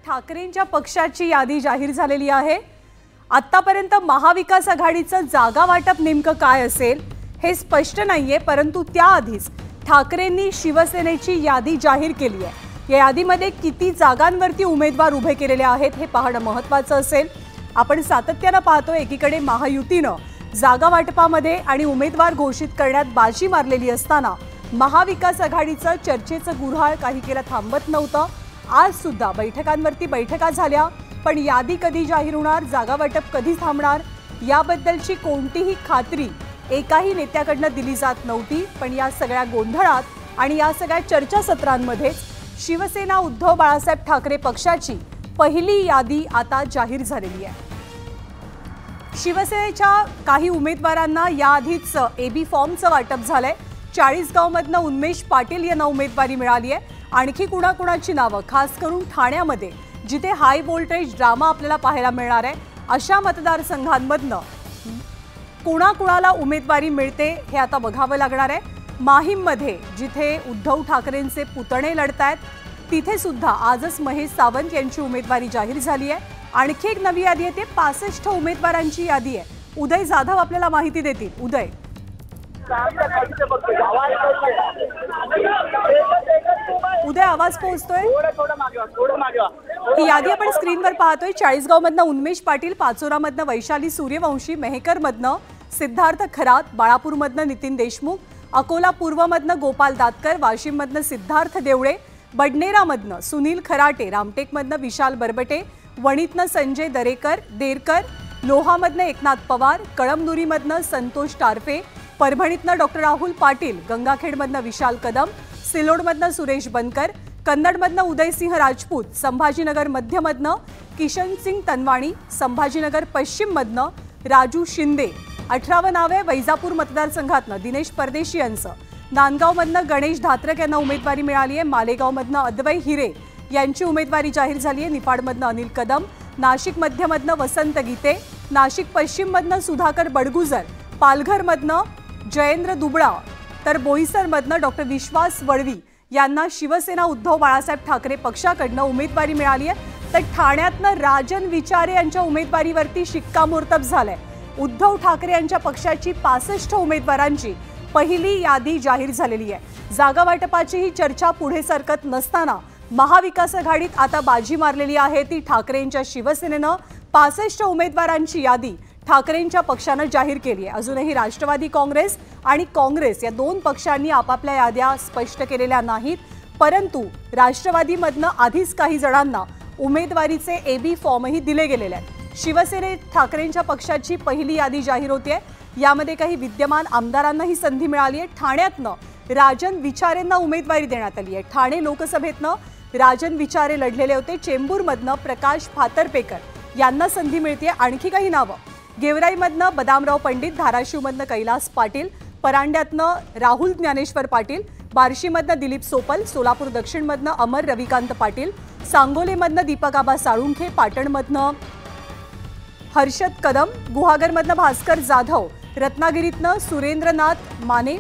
ठाकरेंच्या पक्षाची यादी जाहीर झालेली आहे। आतापर्यंत महाविकास आघाडीचं जागा वाटप नेमकं काय असेल हे स्पष्ट नाहीये, परंतु त्याआधीच ठाकरेंनी शिवसेनेची यादी जाहीर केली आहे। या यादीमध्ये किती जागांवरती उमेदवार उभे केलेले आहेत हे पाहणं महत्त्वाचं असेल। आपण सातत्याने पाहतो एकीकडे महायुतीनं जागा वाटपामध्ये आणि उमेदवार घोषित करण्यात बाजी मारलेली असताना महाविकास आघाडीचं चर्चेचं गुऱ्हाळ काही केलं थांबत नव्हतं। आज सुद्धा बैठकांवरती बैठका झाल्या, पण यादी कधी जाहीर होणार, जागा वाटप कधी थांबणार याबद्दलची कोणतीही खात्री एकाही नेत्याकडनं दिली जात नव्हती। पण या सगळ्या गोंधळात आणि या सगळ्या चर्चासत्रांमध्ये शिवसेना उद्धव बाळासाहेब ठाकरे पक्षाची पहिली यादी आता जाहीर झालेली आहे। शिवसेनेच्या काही उमेदवारांना याआधीच एबी फॉर्मचं वाटप झालंय। 40गावमधनं उन्मेष पाटील यांना उमेदवारी मिळाली आहे। आणखी कुणाकुणाची नावं, खास करून ठाण्यामध्ये जिथे हाय व्होल्टेज ड्रामा आपल्याला पाहायला मिळणार आहे, अशा मतदारसंघांमधनं कुणाकुणाला उमेदवारी मिळते हे आता बघावं लागणार आहे। माहीममध्ये जिथे उद्धव ठाकरेंचे पुतणे लढतायत तिथे सुद्धा आजच महेश सावंत यांची उमेदवारी जाहीर झाली आहे। आणखी एक नवी यादी आहे, 65 उमेदवारांची यादी आहे। उदय जाधव आपल्याला माहिती देतील। उदय, उदय आवाज पोहोचतोय? ही यादी आपण स्क्रीनवर पाहतोय। 40गावमधनं उन्मेष पाटील, पाचोरामधनं वैशाली सूर्यवंशी, मेहकरमधनं सिद्धार्थ खरात, बाळापूरमधनं नितीन देशमुख, अकोला पूर्वमधनं गोपाल दातकर, वाशिममधनं सिद्धार्थ देवळे, बडनेरामधनं सुनील खराटे, रामटेकमधनं विशाल बरबटे, वणीतनं संजय देरकर, लोहामधनं एकनाथ पवार, कळमनुरीमधनं संतोष टारफे, परभणीतनं डॉक्टर राहुल पाटील, गंगाखेडमधनं विशाल कदम, सिल्लोडमधनं सुरेश बनकर, कन्नडमधनं उदयसिंह राजपूत, संभाजीनगर मध्यमधनं किशन सिंग तनवाणी, संभाजीनगर पश्चिममधनं राजू शिंदे। 18 नावे वैजापूर मतदारसंघातनं दिनेश परदेशी यांचं, नांदगावमधनं गणेश धात्रक यांना उमेदवारी मिळाली आहे। मालेगावमधनं अद्वै हिरे यांची उमेदवारी जाहीर झाली आहे। निफाडमधनं अनिल कदम, नाशिक मध्यमधनं वसंत गीते, नाशिक पश्चिममधनं सुधाकर बडगुजर, पालघरमधनं जयेंद्र दुबळा, तर बोईसरमधनं डॉक्टर विश्वास वळवी यांना शिवसेना उद्धव बाळासाहेब ठाकरे पक्षाकडनं उमेदवारी मिळाली आहे। तर ठाण्यातनं राजन विचारे यांच्या उमेदवारीवरती शिक्कामोर्तब झालंय। उद्धव ठाकरे यांच्या पक्षाची 65 उमेदवारांची पहिली यादी जाहीर झालेली आहे। जागा वाटपाची ही चर्चा पुढे सरकत नसताना महाविकास आघाडीत आता बाजी मारलेली आहे ती ठाकरेंच्या शिवसेनेनं 65 उमेदवारांची यादी ठाकरेंच्या पक्षानं जाहीर केली आहे। अजूनही राष्ट्रवादी काँग्रेस आणि काँग्रेस या दोन पक्षांनी आपापल्या याद्या स्पष्ट केलेल्या नाहीत, परंतु राष्ट्रवादीमधनं आधीच काही जणांना उमेदवारीचे एबी फॉर्मही दिले गेलेले आहेत। शिवसेनेत ठाकरेंच्या पक्षाची पहिली यादी जाहीर होते। यामध्ये काही विद्यमान आमदारांनाही संधी मिळाली आहे। ठाण्यातनं राजन विचारेंना उमेदवारी देण्यात आली आहे। ठाणे लोकसभेतनं राजन विचारे लढलेले होते। चेंबूरमधनं प्रकाश फातर्पेकर यांना संधी मिळते। आणखी काही नावं, गेवराईमधनं बदामराव पंडित, धाराशिवमधनं कैलास पाटील, परांड्यातनं राहुल ज्ञानेश्वर पाटील, बार्शीमधनं दिलीप सोपल, सोलापूर दक्षिणमधनं अमर रविकांत पाटील, सांगोलेमधनं दीपक आबा साळुंखे, पाटणमधनं हर्षद कदम, गुहागरमधनं भास्कर जाधव, रत्नागिरीतनं सुरेंद्रनाथ माने,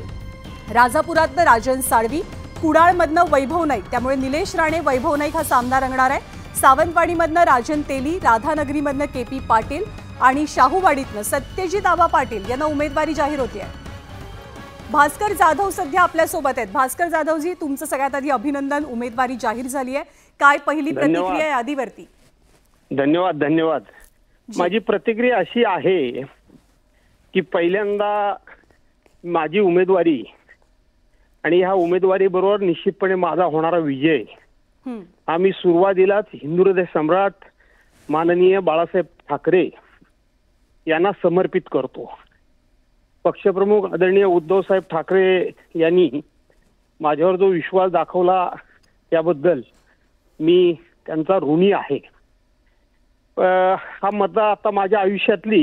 राजापुरातनं राजन साळवी, कुडाळमधनं वैभव नाईक, त्यामुळे निलेश राणे वैभव नाईक हा सामना रंगणार आहे। सावंतवाडीमधनं राजन तेली, राधानगरीमधनं केपी पाटील आणि शाहूवाडीतनं सत्यजित आबा पाटील यांना उमेदवारी जाहीर होती आहे। भास्कर जाधव सध्या आपल्यासोबत आहेत। भास्कर जाधवजी, तुमचं सगळ्यात आधी अभिनंदन, उमेदवारी जाहीर झाली आहे। काय पहिली प्रतिक्रिया यादीवरती? धन्यवाद। माझी प्रतिक्रिया अशी आहे की पहिल्यांदा माझी उमेदवारी आणि ह्या उमेदवारी बरोबर निश्चितपणे माझा होणारा विजय आम्ही सुरुवातीलाच हिंदू हृदय सम्राट माननीय बाळासाहेब ठाकरे यांना समर्पित करतो। पक्षप्रमुख आदरणीय उद्धव साहेब ठाकरे यांनी माझ्यावर जो विश्वास दाखवला त्याबद्दल मी त्यांचा ऋणी आहे। हा आता माझ्या आयुष्यातली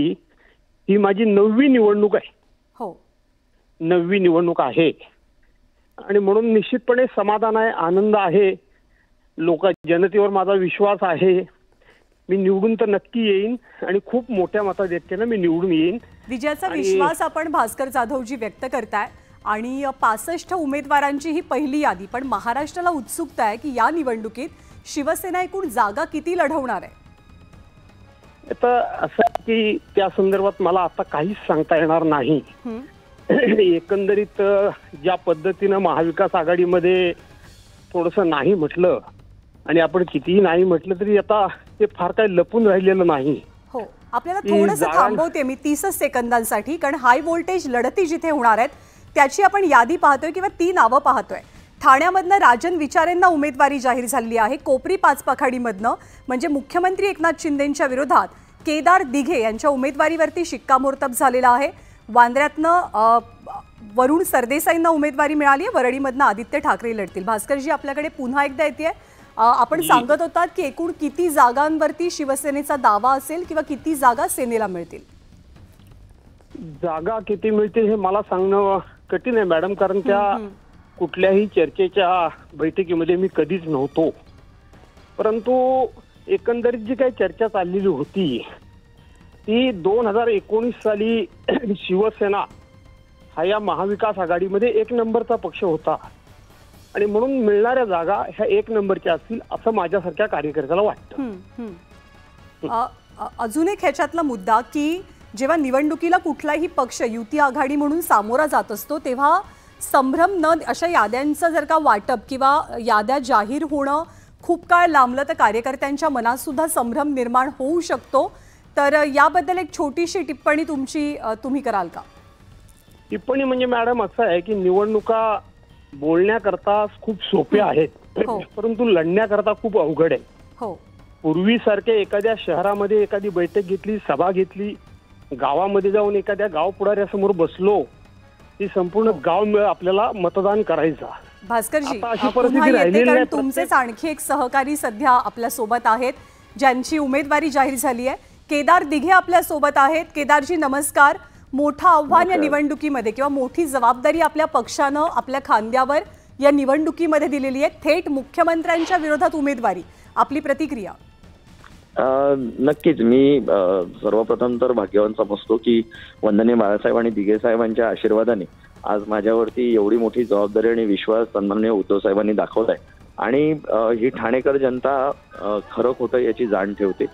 ही माझी 9वी निवडणूक आहे। हो, 9वी निवडणूक आहे आणि म्हणून निश्चितपणे समाधान आहे, आनंद आहे। जनतेवर माझा विश्वास आहे। मी निवडून तर नक्की येईन आणि खूप मोठ्या मताधिक्याने मी निवडून येईन। विजयाचा विश्वास आपण भास्कर जाधवजी व्यक्त करताय आणि 65 उमेदवारांची ही पहिली यादी, पण महाराष्ट्राला उत्सुकता आहे की या निवडणुकीत शिवसेना एकूण जागा किती लढवणार आहे? आता असं आहे की त्या संदर्भात मला आता काहीच सांगता येणार नाही. एकंदरीत ज्या पद्धतीनं महाविकास आघाडीमध्ये थोडंसं नाही म्हटलं आणि आपण कितीही नाही म्हटलं तरी आता ते फार काही लपून राहिलेलं नाही. हो, आपल्याला थोडंसं थांबवते मी 30 सेकंदांसाठी, कारण हाय व्होल्टेज लढती जिथे होणार आहेत त्याची आपण यादी पाहतोय किंवा ती नावं पाहतोय. ठाण्यामधनं राजन विचारेंना उमेदवारी जाहीर झाली आहे. कोपरी पाचपाखाडीमधनं म्हणजे मुख्यमंत्री एकनाथ शिंदेंच्या विरोधात केदार दिघे यांच्या उमेदवारीवरती शिक्कामोर्तब झालेला आहे. वांद्र्यातनं वरुण सरदेसाईंना उमेदवारी मिळाली आहे. वरळीमधनं आदित्य ठाकरे लढतील. भास्करजी आपल्याकडे पुन्हा एकदा येते. आपण सांगत होतात की एकूण किती जागांवरती शिवसेनेचा दावा असेल किंवा किती जागा सेनेला मिळतील? जागा किती मिळतील हे मला सांगणं कठीण आहे मॅडम, कारण त्या कुठल्याही चर्चेच्या बैठकीमध्ये मी कधीच नव्हतो. परंतु एकंदरीत जी काही चर्चा चाललेली होती ती 2019 साली शिवसेना हा या महाविकास आघाडीमध्ये 1 नंबरचा पक्ष होता आणि म्हणून मिळणाऱ्या जागा ह्या 1 नंबरच्या असतील असं माझ्यासारख्या कार्यकर्त्याला वाटतं. अजून एक ह्याच्यातला मुद्दा की जेव्हा निवडणुकीला कुठलाही पक्ष युती आघाडी म्हणून सामोरा जात असतो तेव्हा संभ्रम न अशा याद्यांचं जर का वाटप किंवा याद्या जाहीर होणं खूप काळ लांबलं तर कार्यकर्त्यांच्या मनात सुद्धा संभ्रम निर्माण होऊ शकतो. तर याबद्दल एक छोटीशी टिप्पणी तुम्ही कराल का? टिप्पणी म्हणजे मॅडम असं आहे की निवडणुका बोलण्याकरता खूप सोप्या आहेत, परंतु लढण्याकरता खूप अवघड आहे. हो, पूर्वीसारख्या एखाद्या शहरामध्ये एखादी बैठक घेतली, सभा घेतली, गावामध्ये जाऊन एखाद्या गाव पुढाऱ्यासमोर बसलो की संपूर्ण गाव आपल्याला मतदान करायचा. भास्करजी पुन्हा येते, कारण तुमचेच आणखी एक सहकारी सध्या आपल्या सोबत आहेत ज्यांची उमेदवारी जाहीर झाली आहे. केदार दिघे आपल्या सोबत आहेत. केदारजी नमस्कार. मोठं आव्हान या निवडणुकीमध्ये किंवा मोठी जबाबदारी आपल्या पक्षानं आपल्या खांद्यावर या निवडणुकीमध्ये दिलेली आहे. थेट मुख्यमंत्र्यांच्या विरोधात उमेदवारी, आपली प्रतिक्रिया? नक्कीच मी सर्वप्रथम तर भाग्यवान समजतो की वंदनीय बाळासाहेब आणि दिघे साहेबांच्या आशीर्वादाने आज माझ्यावरती एवढी मोठी जबाबदारी आणि विश्वास सन्माननीय उद्धव साहेबांनी दाखवलाय आणि ही ठाणेकर जनता खरं खोटं याची जाण ठेवते.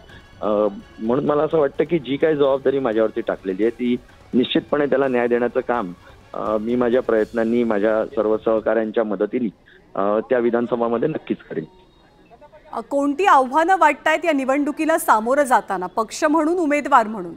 म्हणून मला असं वाटतं की जी काही जबाबदारी माझ्यावरती टाकलेली आहे ती निश्चितपणे त्याला न्याय देण्याचं काम मी माझ्या प्रयत्नांनी, माझ्या सर्व सहकाऱ्यांच्या मदतीने त्या विधानसभामध्ये नक्कीच करेन. कोणती आव्हानं वाटतायत या निवडणुकीला सामोरं जाताना, पक्ष म्हणून, उमेदवार म्हणून?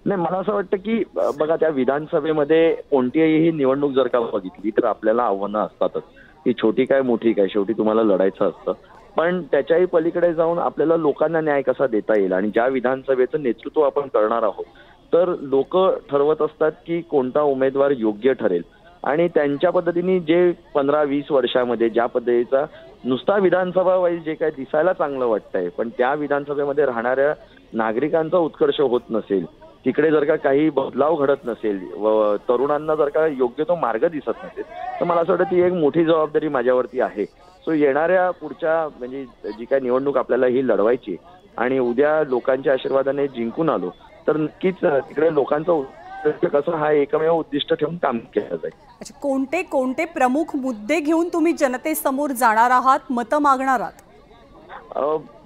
नाही, मला असं वाटतं की बघा, त्या विधानसभेमध्ये कोणतीही निवडणूक जर का बघितली तर आपल्याला आव्हानं असतातच. ती छोटी काय मोठी काय, शेवटी तुम्हाला लढायचं असतं. पण त्याच्याही पलीकडे जाऊन आपल्याला लोकांना न्याय कसा देता येईल आणि ज्या विधानसभेचं नेतृत्व आपण करणार आहोत तर लोक ठरवत असतात की कोणता उमेदवार योग्य ठरेल आणि त्यांच्या पद्धतीने जे 15-20 वर्षामध्ये ज्या पद्धतीचा नुसता विधानसभा वाईज जे काही दिसायला चांगलं वाटतंय पण त्या विधानसभेमध्ये राहणाऱ्या नागरिकांचा उत्कर्ष होत नसेल, तिकडे जर का काही बदलाव घडत नसेल व तरुणांना जर का योग्य तो मार्ग दिसत नसेल तर मला असं वाटतं ती एक मोठी जबाबदारी माझ्यावरती आहे. सो येणाऱ्या पुढच्या म्हणजे जी काही निवडणूक आपल्याला ही लढवायची आणि उद्या लोकांच्या आशीर्वादाने जिंकून आलो तर नक्कीच तिकडे लोकांचा उत्कर्ष कसं हा एकमेव उद्दिष्ट ठेवून काम केलं जाईल. अच्छा, कोणते कोणते प्रमुख मुद्दे घेऊन तुम्ही जनतेसमोर जाणार आहात, मतं मागणार आहात?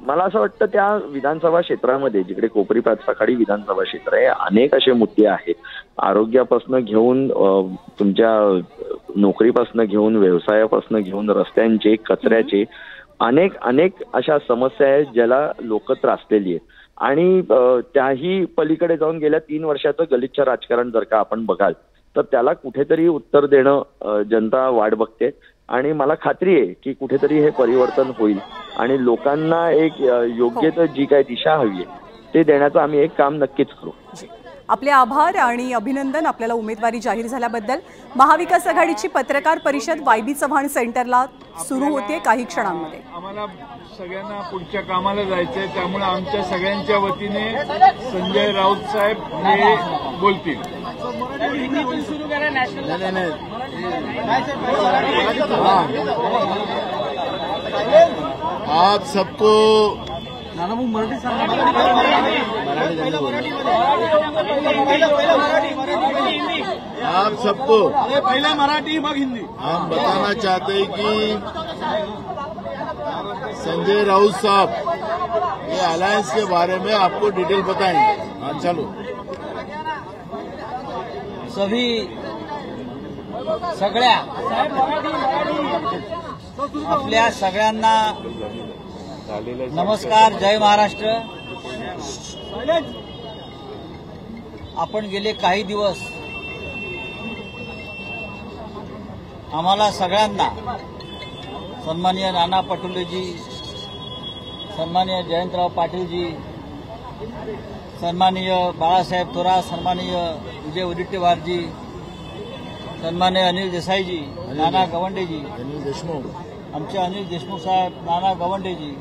मला असं वाटतं त्या विधानसभा क्षेत्रामध्ये जिकडे कोपरी पाचपाखाडी विधानसभा क्षेत्र आहे अनेक असे मुद्दे आहेत. आरोग्यापासून घेऊन तुमच्या नोकरीपासून घेऊन व्यवसायापासून घेऊन रस्त्यांचे, कचऱ्याचे अनेक अशा समस्या आहेत ज्याला लोक त्रासलेली आहेत आणि त्याही पलीकडे जाऊन गेल्या 3 वर्षाचं गलिच्छ राजकारण जर का आपण बघाल तर त्याला कुठेतरी उत्तर देणं जनता वाट बघते आणि मला खात्री आहे की कुठेतरी हे परिवर्तन होईल आणि लोकांना एक योग्य जी काही दिशा हवी आहे ते देण्याचं आम्ही एक काम नक्कीच करू. आपले आभार आणि अभिनंदन आपल्याला उमेदवारी जाहीर झाल्याबद्दल. महाविकास आघाडीची पत्रकार परिषद वायबी चव्हाण सेंटरला सुरू होते काही क्षणांमध्ये. आम्हाला सगळ्यांना पुढच्या कामाला जायचंय त्यामुळे आमच्या सगळ्यांच्या वतीने संजय राऊत साहेब हे बोलतील. आप सबको आप सबको पहले मराठी मग हिंदी हम बताना चाहते हैं कि संजय राउत साहब ये अलायंस के बारे में आपको डिटेल बताएंगे। हाँ चलो। सगळ्या आपल्या सगळ्यांना नमस्कार, जय महाराष्ट्र। आपण गेले काही दिवस आम्हाला सगळ्यांना सन्माननीय नाना पटोलेजी, सन्माननीय जयंतराव पाटीलजी, सन्माननीय बाळासाहेब थोरात, सन्माननीय विजय वडेट्टीवारजी, सन्माननीय अनिल देसाईजी, नाना गवंडेजी, अनिल देशमुख, आमचे अनिल देशमुख साहेब, नाना गवंडेजी,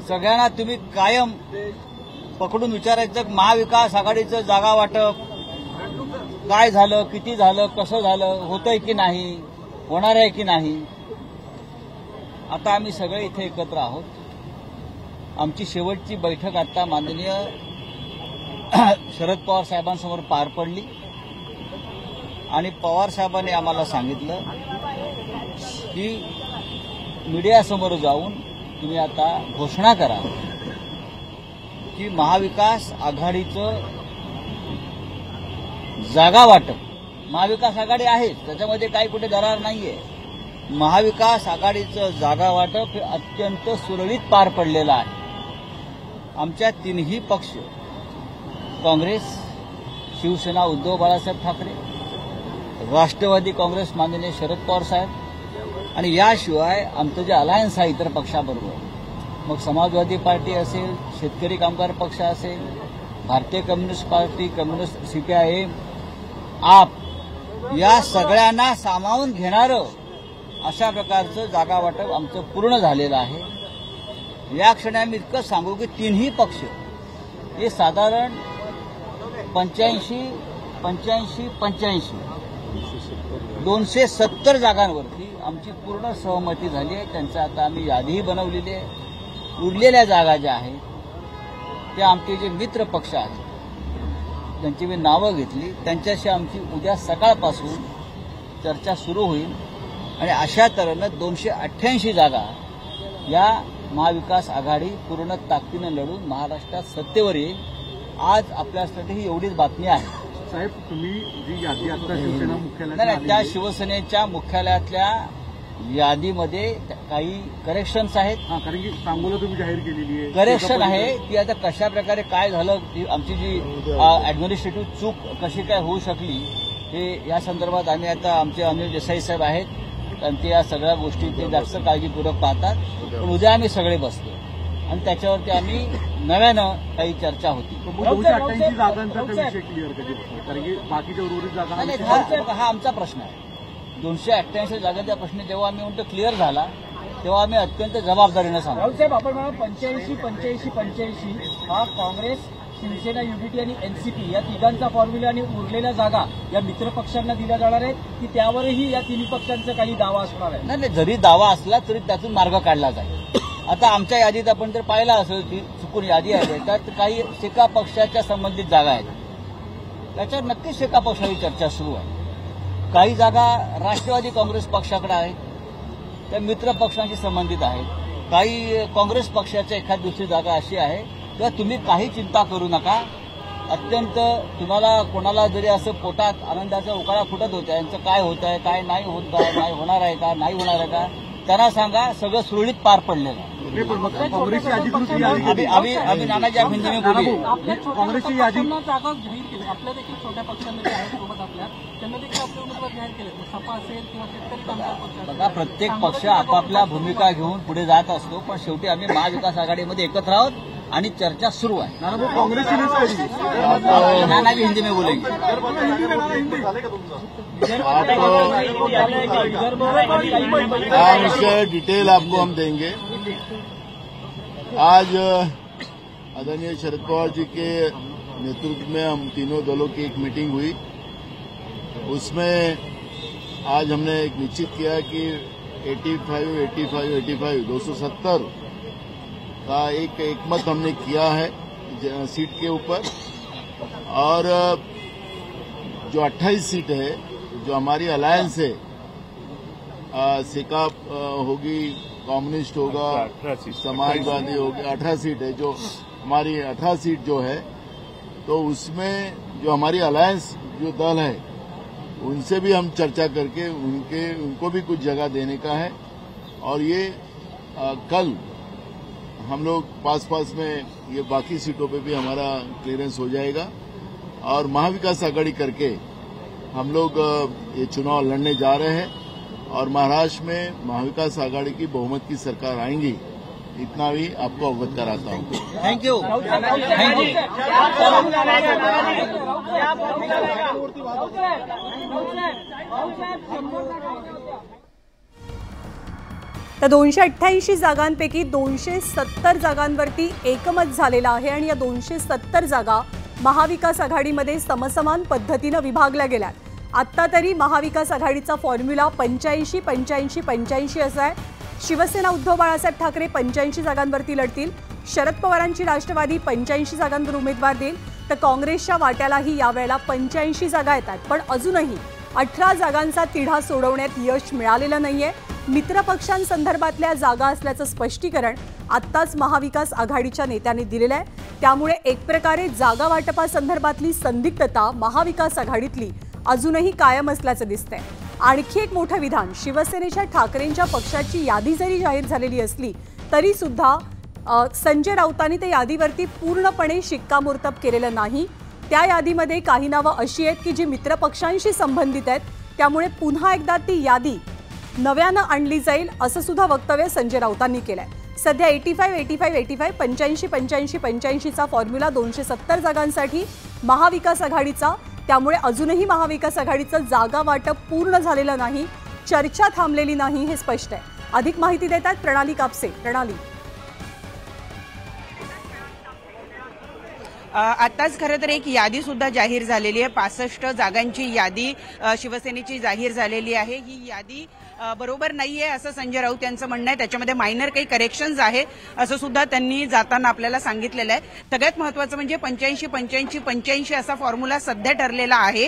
सगळ्यांना तुम्ही कायम पकडून विचारायचं महाविकास आघाडीचं जागा वाटप काय झालं, किती झालं, कसं झालं, होतंय की नाही, होणार आहे की नाही। आता आम्ही सगळे इथे एकत्र आहोत। आमची शेवटची बैठक आता माननीय शरद पवार साहेबांसमोर पार पडली आणि पवार साहेबांनी आम्हाला सांगितलं की मीडियासमोर जाऊन तुम्ही आता घोषणा करा की महाविकास आघाडीचं जागा वाटप, महाविकास आघाडी आहे त्याच्यामध्ये काही कुठे दरार नाहीये, महाविकास आघाडीचं जागा वाटप हे अत्यंत सुरळीत पार पडलेलं आहे। आमच्या तीनही पक्ष काँग्रेस, शिवसेना उद्धव बाळासाहेब ठाकरे, राष्ट्रवादी काँग्रेस माननीय शरद पवार साहेब आणि याशिवाय आमचं जे अलायन्स आहे इतर पक्षाबरोबर, मग समाजवादी पार्टी असेल, शेतकरी कामगार पक्ष असेल, भारतीय कम्युनिस्ट पार्टी, कम्युनिस्ट सीपीआयएम, आप, या सगळ्यांना सामावून घेणारं अशा प्रकारचं जागा वाटप आमचं पूर्ण झालेलं आहे। या क्षणी आम्ही इतकं सांगू की तीनही पक्ष हे साधारण 270 जागांवरती आमची पूर्ण सहमती झाली आहे। त्यांचं आता आम्ही यादीही बनवलेली आहे। उरलेल्या जागा ज्या आहेत त्या आमचे जे मित्र पक्ष आहेत त्यांची मी नावं घेतली, त्यांच्याशी आमची उद्या सकाळपासून चर्चा सुरू होईल आणि अशा तऱ्हेनं 288 जागा या महाविकास आघाडी पूर्ण ताकदीनं लढून महाराष्ट्रात सत्तेवर येईल। आज आपल्यासाठी ही एवढीच बातमी आहे। साहेब, तुम्ही जी यादी आता शिवसेना मुख्यालयात नाही, त्या शिवसेनेच्या मुख्यालयातल्या यादीमध्ये काही करेक्शन्स आहेत। कारण की सांगोला तुम्ही जाहीर केलेली आहे, करेक्शन आहे ती आता कशा प्रकारे काय झालं, आमची जी ऍडमिनिस्ट्रेटिव्ह चूक कशी काय होऊ शकली हे या संदर्भात आम्ही आता आमचे अनिल देसाई साहेब आहेत आणि ते या सगळ्या गोष्टी ते जास्त काळजीपूर्वक पाहतात। पण उद्या आम्ही सगळे बसतो आणि त्याच्यावरती आम्ही नव्यानं काही चर्चा होती। 288 जागांचा विषय क्लिअर कधी होतो, कारण की बाकीच्या उर्वरित जागा हा आमचा प्रश्न आहे। 288 जागांचा प्रश्न जेव्हा आम्ही म्हणतो क्लिअर झाला तेव्हा आम्ही अत्यंत जबाबदारीनं सांगतो। राऊतसाहेब, आपण म्हणा 85-85-85 हा काँग्रेस, शिवसेना, युनिटी आणि एनसीपी या तिघांचा फॉर्म्युला आणि उरलेल्या जागा या मित्र पक्षांना दिल्या जाणार आहेत की त्यावरही या तिन्ही पक्षांचा काही दावा असणार आहे? नाही, जरी दावा असला तरी त्यातून मार्ग काढला जाईल। आता आमच्या यादीत आपण जर पाहिला असेल ती चुकून यादी आहे त्यात काही शेका पक्षाच्या संबंधित जागा आहेत, त्याच्यावर नक्कीच शेका पक्षाची चर्चा सुरू आहे। काही जागा राष्ट्रवादी काँग्रेस पक्षाकडे आहेत, त्या मित्र पक्षांशी संबंधित आहेत। काही काँग्रेस पक्षाच्या एखाद दुसरी जागा अशी आहे तर तुम्ही काही चिंता करू नका। अत्यंत तुम्हाला कोणाला जरी असं पोटात आनंदाचा उकाळा फुटत होत्या यांचं काय होत आहे, काय नाही होत आहे, नाही होणार आहे का, नाही होणार आहे का, त्यांना सांगा सगळं सुरळीत पार पडलेलं आहे। काँग्रेसची अधिकृत यादी अभी नानाजी आप हिंदी में बोलिए। काँग्रेसची यादी जागा जाहीर केली, आपल्या देखील छोट्या पक्षांमध्ये आहेत सोबत आपल्या, त्यांना देखील आपले उमेदवार जाहीर केले, सपा असेल किंवा शेतकरी कामगार पक्ष। बघा, प्रत्येक पक्ष आपापल्या भूमिका घेऊन पुढे जात असतो, पण शेवटी आम्ही महाविकास आघाडीमध्ये एकत्र आहोत आणि चर्चा सुरू आहे। काँग्रेसची नाना भी हिंदी में बोलेंगे। इसका डिटेल आपको हम देंगे। आज आदरणीय शरद पवार जी के नेतृत्व में हम तीनों दलों की एक मीटिंग हुई। उसमें आज हमने एक निश्चित किया कि 270 का एक मत हमने किया है सीट के ऊपर, और जो 28 सीट है जो हमारी अलायंस है, सेका होगी, कम्युनिस्ट होगा, समाजवादी होगा, 18 सीट है जो हमारी 18 सीट जो है, तो उसमें जो हमारी अलायंस जो दल है उनसे भी हम चर्चा करके उनको भी कुछ जगह देने का है। और ये कल हम लोग पास में ये बाकी सीटों पे भी हमारा क्लियरेंस हो जाएगा और महाविकास आघाड़ी करके हम लोग ये चुनाव लड़ने जा रहे हैं और महाराष्ट्र में महाविकास आघाड़ी की बहुमत की सरकार आएंगी, इतना भी आपको अवगत कराता हूँ। Thank you. तर 288 जागांपैकी 270 जागांवरती एकमत झालेलं आहे आणि या 270 जागा महाविकास आघाडीमध्ये समसमान पद्धतीने विभागल्या गेल्या। आता तरी महाविकास आघाडीचा फॉर्म्युला 85-85-85 असा आहे। शिवसेना उद्धव बाळासाहेब ठाकरे 85 जागांवरती लढतील, शरद पवारांची राष्ट्रवादी 85 जागांवर उमेदवार देईल, तर काँग्रेसच्या वाट्यालाही यावेळेला 85 जागा येतात। पण अजूनही 18 जागांचा तिढा सोडवण्यात यश मिळालेलं नाहीये। मित्रपक्षांसंदर्भातल्या जागा असल्याचं स्पष्टीकरण आत्ताच महाविकास आघाडीच्या नेत्यांनी दिलेलं आहे। त्यामुळे एक प्रकारे जागा वाटपासंदर्भातली संदिग्धता महाविकास आघाडीतली अजूनही कायम असल्याचं दिसतंय। आणखी एक मोठं विधान, शिवसेनेच्या ठाकरेंच्या पक्षाची यादी जरी जाहीर झालेली असली तरी सुद्धा संजय राऊतांनी त्या यादीवरती पूर्णपणे शिक्कामोर्तब केलेलं नाही। त्या यादीमध्ये काही नावं अशी आहेत की जी मित्रपक्षांशी संबंधित आहेत, त्यामुळे पुन्हा एकदा ती यादी नव्यानं आणली जाईल असं सुद्धा वक्तव्य संजय राऊतांनी केलंय। सध्या 85-85-85 85-85-85 चा फॉर्म्युला 270 जागांसाठी महाविकास आघाडीचा, त्यामुळे अजूनही महाविकास आघाडीचं जागा वाटप पूर्ण झालेलं नाही, चर्चा थांबलेली नाही हे स्पष्ट आहे। अधिक माहिती देतात प्रणाली कापसे। प्रणाली, आताच खरं तर एक यादी सुद्धा जाहीर झालेली आहे। 65 जागांची यादी शिवसेनेची जाहीर झालेली आहे। ही यादी बरोबर नाहीये असं संजय राऊत यांचं म्हणणं आहे। त्याच्यामध्ये मायनर काही करेक्शन्स आहे असं सुद्धा त्यांनी जाताना आपल्याला सांगितलेलं आहे। सगळ्यात महत्त्वाचं म्हणजे 85-85-85 असा फॉर्म्युला सध्या ठरलेला आहे।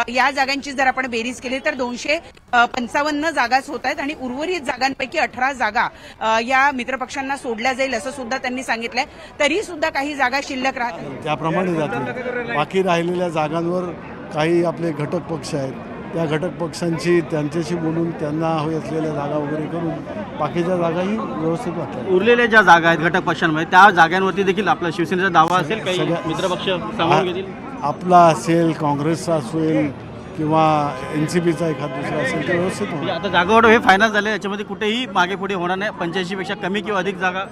या जागांची जर आपण बेरीज केली तर 255 जागाच होत आहेत आणि उर्वरित जागांपैकी 18 जागा या मित्रपक्षांना सोडल्या जाईल असं सुद्धा त्यांनी सांगितलंय। तरी सुद्धा काही जागा शिल्लक राहतील, त्याप्रमाणे जातील। बाकी राहिलेल्या जागांवर काही आपले घटक पक्ष आहेत, त्या घटक पक्षांची त्यांच्याशी बोलून त्यांना हवी असलेल्या जागा वगैरे करून बाकीच्या जागाही व्यवस्थित वाटल्या। उरलेल्या ज्या जागा आहेत घटक पक्षांमध्ये त्या जागांवरती देखील आपला शिवसेनेचा दावा असेल, काही मित्रपक्ष सामावून घेतील? आपला असेल, काँग्रेसचा असेल किंवा एनसीपीचा एखाद दुसरा असेल तर व्यवस्थित होईल। आता जागावाटप हे फायनल झाले, याच्यामध्ये कुठेही मागे पुढे होणार नाही। 85 पेक्षा कमी किंवा अधिक जागा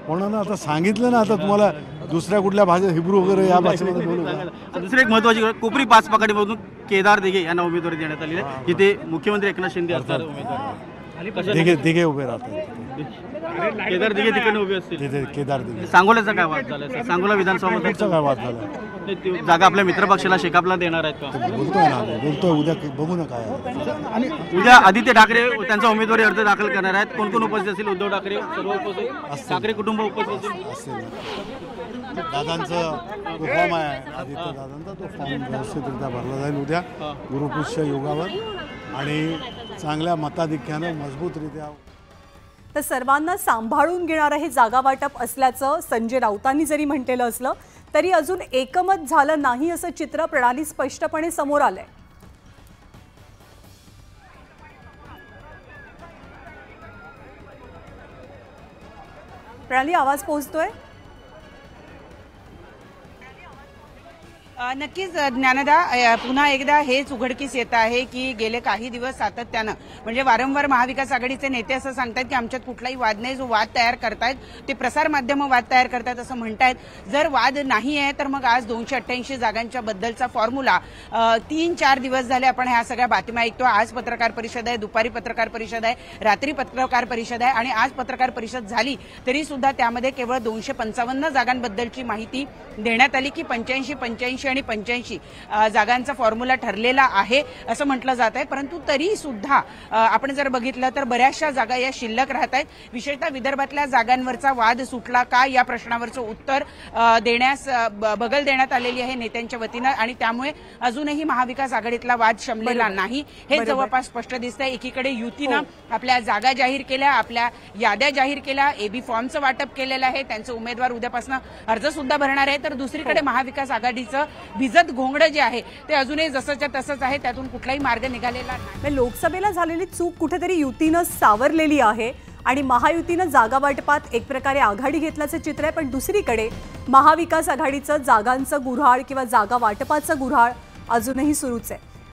होणार ना। आता सांगितलं ना, आता तुम्हाला दुसऱ्या कुठल्या भाषेत हिब्रू वगैरे या भाषेमध्ये बोलू का? दुसरी एक महत्वाची कोपरी 5 पकडीमधून केदार दिघे यांना उमेदवारी देण्यात आली आहे, जिथे मुख्यमंत्री एकनाथ शिंदे असणार उमेदवार। दिघे उभे राहतात, केदार दिघे तिकडे उभे असतील। केदार दिघे। सांगोल्याचा काय वाद झाला? सांगोला विधानसभा मतदारचा काय वाद झाला? जागा आपल्या मित्रपक्षाला शेकापला देणार आहेत का? बोलतोय उद्या बघू ना काय। आणि उद्या आदित्य ठाकरे त्यांचा उमेदवारी अर्ज दाखल करणार आहेत। कोण कोण उपस्थित असतील? उद्धव ठाकरे सर्व उपस्थित, ठाकरे कुटुंब उपस्थित असेल। दादांचं तो फॉर्म आहे, आदित्य दादांचा तो फॉर्म व्यवस्थितरित्या भरला जाईल उद्या गुरुपुष्य योगावर आणि चांगल्या मताधिक्यानं मजबूतरित्या। तर सर्वांना सांभाळून घेणारं हे जागा वाटप असल्याचं संजय राऊतांनी जरी म्हटलेलं असलं तरी अजून एकमत झालं नाही असं चित्र प्रणाली स्पष्टपणे समोर आलंय। प्रणाली, आवाज पोहोचतोय? नक्कीच ज्ञानदा, पुन्हा एकदा हेच उघडकीस येत आहे की गेले काही दिवस सातत्यानं म्हणजे वारंवार महाविकास आघाडीचे नेते असं सांगतात की आमच्यात कुठलाही वाद नाही, जो वाद तयार करतायत ते प्रसार माध्यमं वाद तयार करतात असं म्हणतायत। जर वाद नाही आहे तर मग आज 288 जागांच्या बद्दलचा फॉर्म्युला 3-4 दिवस झाले आपण ह्या सगळ्या बातम्या ऐकतो। आज पत्रकार परिषद आहे, दुपारी पत्रकार परिषद आहे, रात्री पत्रकार परिषद आहे आणि आज पत्रकार परिषद झाली तरी सुद्धा त्यामध्ये केवळ 255 जागांबद्दलची माहिती देण्यात आली की 85-85 आणि 85 जागांचा फॉर्म्युला ठरलेला आहे असं म्हटलं जात आहे। परंतु तरी सुद्धा आपण जर बघितलं तर बऱ्याचशा जागा या शिल्लक राहत आहेत। विशेषतः विदर्भातल्या जागांवरचा वाद सुटला का या प्रश्नावरचं उत्तर देण्यास बगल देण्यात आलेली आहे नेत्यांच्या वतीनं आणि त्यामुळे अजूनही महाविकास आघाडीतला वाद शमलेला नाही हे जवळपास स्पष्ट दिसतंय। एकीकडे युतीनं आपल्या जागा जाहीर केल्या, आपल्या याद्या जाहीर केल्या, एबी फॉर्मचं वाटप केलेलं आहे, त्यांचे उमेदवार उद्यापासून अर्ज सुद्धा भरणार आहे। तर दुसरीकडे महाविकास आघाडीचं भिजत घोंगडं जे आहे ते अजूनही जसंच्या तसंच आहे, त्यातून कुठलाही मार्ग निघालेला नाही। लोकसभेला झालेली चूक कुठेतरी युतीनं सावरलेली आहे आणि महायुतीनं जागा वाटपात एक प्रकारे आघाडी घेतल्याचं चित्र आहे। पण दुसरीकडे महाविकास आघाडीचं जागांचं गुऱ्हाळ किंवा जागा वाटपाचं गुऱ्हाळ अजूनही सुरूच आहे।